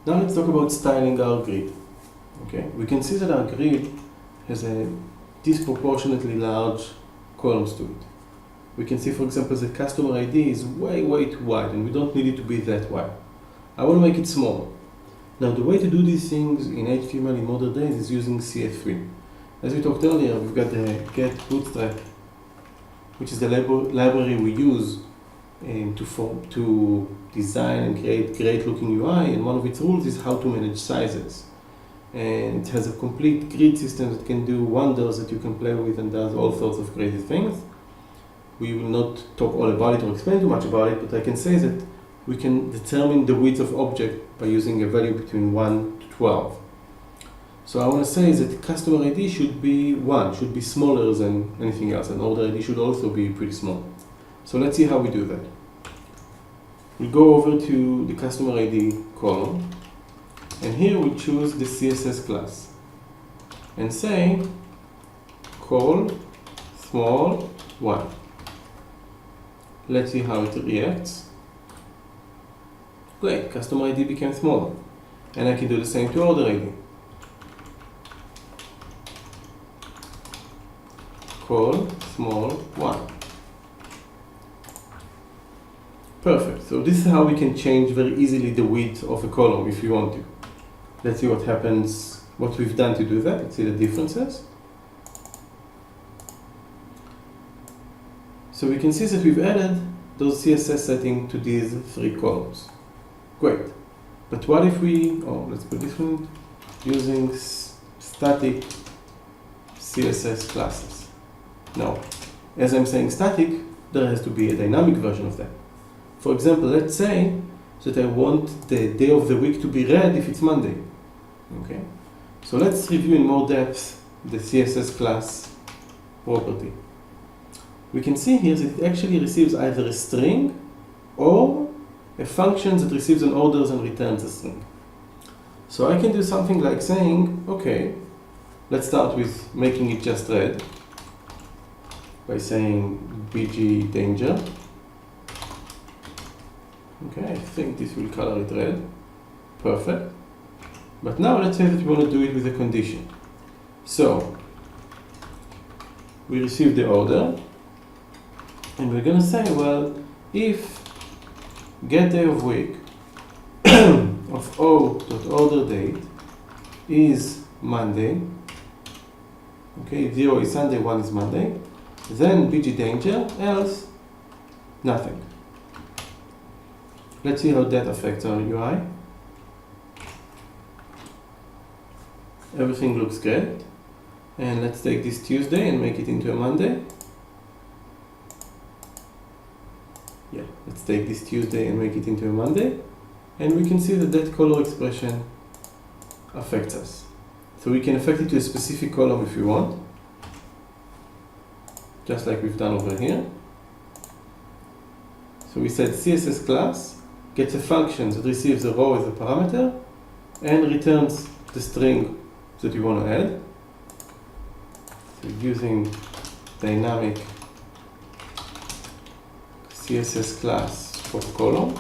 Now let's talk about styling our grid. Okay, we can see that our grid has a disproportionately large columns to it. We can see, for example, the customer ID is way too wide, and we don't need it to be that wide. I want to make it small. Now, the way to do these things in HTML in modern days is using CF3. As we talked earlier, we've got the get bootstrap, which is the library we use to design and create great-looking UI, and one of its rules is how to manage sizes. And it has a complete grid system that can do wonders that you can play with and does all sorts of crazy things. We will not talk all about it or explain too much about it, but I can say that we can determine the width of object by using a value between 1 to 12. So I want to say that customer ID should be 1, should be smaller than anything else, and order ID should also be pretty small. So let's see how we do that. We go over to the customer ID column, and here we choose the CSS class and say call small 1. Let's see how it reacts. Great, customer ID became smaller. And I can do the same to order ID. Call small 1. Perfect. So this is how we can change very easily the width of a column if you want to. Let's see what happens, what we've done to do that. Let's see the differences. So we can see that we've added those CSS settings to these 3 columns. Great. But what if let's put this one using static CSS classes. Now, as I'm saying static, there has to be a dynamic version of that. For example, let's say that I want the day of the week to be red if it's Monday. Okay. So let's review in more depth the CSS class property. We can see here that it actually receives either a string or a function that receives an order and returns a string. So I can do something like saying, okay, let's start with making it just red by saying BG danger. Okay, I think this will color it red. Perfect. But now let's say that we want to do it with a condition. So we receive the order, and we're going to say, well, if get day of week of o.order_date is Monday, okay, 0 is Sunday, 1 is Monday, then BG danger, else nothing. Let's see how that affects our UI. Everything looks great. And let's take this Tuesday and make it into a Monday. Yeah, let's take this Tuesday and make it into a Monday. And we can see that that color expression affects us. So we can affect it to a specific column if we want, just like we've done over here. So we said CSS class gets a function that receives a row as a parameter and returns the string that you want to add. So using dynamic CSS class for column.